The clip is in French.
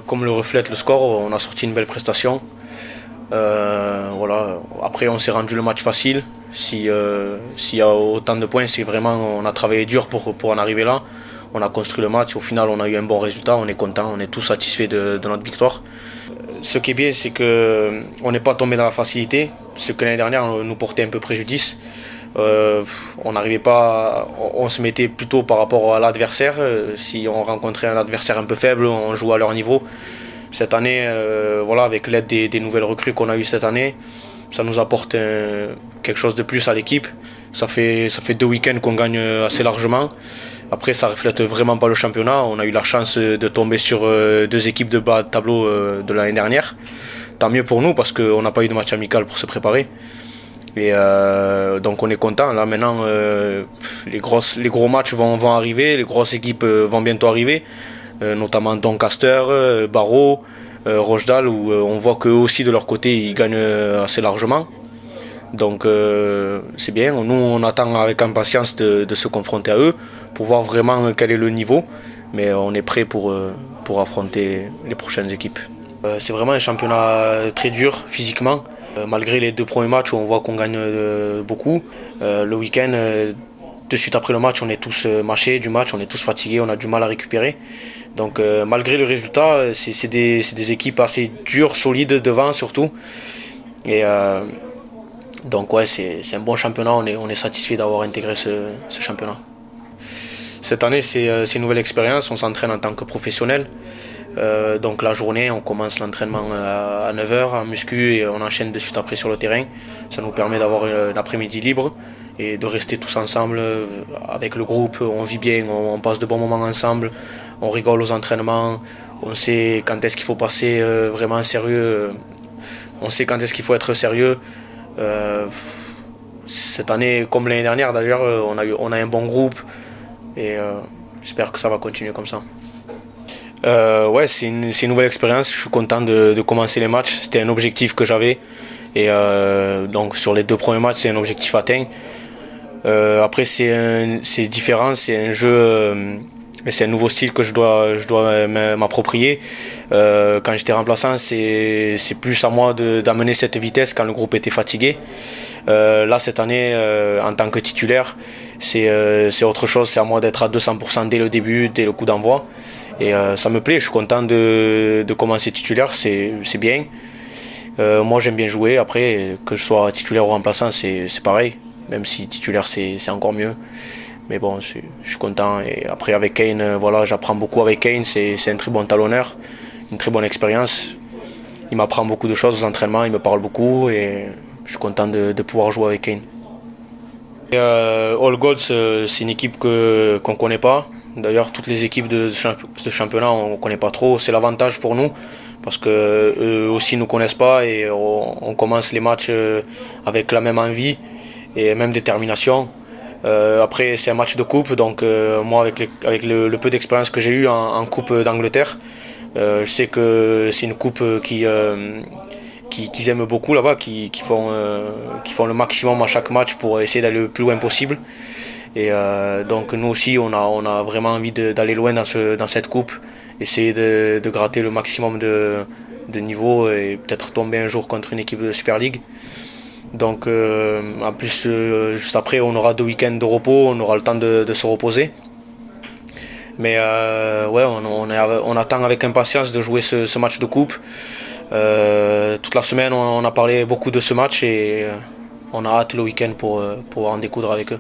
Comme le reflète le score, on a sorti une belle prestation. Voilà. Après, on s'est rendu le match facile. S'il y a autant de points, c'est vraiment on a travaillé dur pour en arriver là. On a construit le match. Au final, on a eu un bon résultat. On est content, on est tous satisfaits de notre victoire. Ce qui est bien, c'est qu'on n'est pas tombé dans la facilité. Ce que l'année dernière nous portait un peu préjudice. On n'arrivait pas, on se mettait plutôt par rapport à l'adversaire. Si on rencontrait un adversaire un peu faible, on jouait à leur niveau. Cette année, voilà, avec l'aide des nouvelles recrues qu'on a eues cette année, ça nous apporte quelque chose de plus à l'équipe. Ça fait 2 week-ends qu'on gagne assez largement. Après, ça reflète vraiment pas le championnat. On a eu la chance de tomber sur 2 équipes de bas de tableau de l'année dernière. Tant mieux pour nous parce qu'on n'a pas eu de match amical pour se préparer. Et donc on est content. Là maintenant, les gros matchs vont arriver, les grosses équipes vont bientôt arriver, notamment Doncaster, Barrow, Rochdale, où on voit qu'eux aussi de leur côté ils gagnent assez largement. Donc c'est bien. Nous on attend avec impatience de se confronter à eux pour voir vraiment quel est le niveau. Mais on est prêt pour affronter les prochaines équipes. C'est vraiment un championnat très dur physiquement. Malgré les 2 premiers matchs où on voit qu'on gagne beaucoup, le week-end, de suite après le match, on est tous mâchés du match, on est tous fatigués, on a du mal à récupérer. Donc malgré le résultat, c'est des équipes assez dures, solides devant surtout. Et donc ouais, c'est un bon championnat, on est satisfait d'avoir intégré ce championnat. Cette année, c'est une nouvelle expérience, on s'entraîne en tant que professionnel. Donc la journée, on commence l'entraînement à 9 h en muscu et on enchaîne de suite après sur le terrain. Ça nous permet d'avoir l'après-midi libre et de rester tous ensemble avec le groupe. On vit bien, on passe de bons moments ensemble, on rigole aux entraînements, on sait quand est-ce qu'il faut passer vraiment sérieux, on sait quand est-ce qu'il faut être sérieux. Cette année, comme l'année dernière d'ailleurs, on a un bon groupe et j'espère que ça va continuer comme ça. Ouais, c'est une nouvelle expérience. Je suis content de commencer les matchs. C'était un objectif que j'avais. Et donc sur les 2 premiers matchs, c'est un objectif atteint. Après, c'est différent. C'est un jeu, c'est un nouveau style que je dois m'approprier. Quand j'étais remplaçant, c'est plus à moi d'amener cette vitesse quand le groupe était fatigué. Là, cette année, en tant que titulaire, c'est autre chose. C'est à moi d'être à 200% dès le début, dès le coup d'envoi. Et ça me plaît, je suis content de commencer titulaire, c'est bien. Moi j'aime bien jouer, après que je sois titulaire ou remplaçant c'est pareil, même si titulaire c'est encore mieux. Mais bon, je suis content. Et après avec Kane, voilà, j'apprends beaucoup avec Kane, c'est un très bon talonneur, une très bonne expérience. Il m'apprend beaucoup de choses aux entraînements, il me parle beaucoup et je suis content de pouvoir jouer avec Kane. All Gold, c'est une équipe qu'on ne connaît pas. D'ailleurs, toutes les équipes de ce championnat, on ne connaît pas trop. C'est l'avantage pour nous, parce qu'eux aussi ne nous connaissent pas et on commence les matchs avec la même envie et même détermination. Après, c'est un match de coupe, donc moi, avec le peu d'expérience que j'ai eu en Coupe d'Angleterre, je sais que c'est une coupe qu'ils aiment beaucoup là-bas, qui font le maximum à chaque match pour essayer d'aller le plus loin possible. Et donc nous aussi on a vraiment envie d'aller loin dans cette coupe, essayer de gratter le maximum de niveau et peut-être tomber un jour contre une équipe de Super League. Donc en plus juste après on aura 2 week-ends de repos, on aura le temps de se reposer. Mais ouais, on attend avec impatience de jouer ce match de coupe. Toute la semaine on a parlé beaucoup de ce match et on a hâte le week-end pour en découdre avec eux.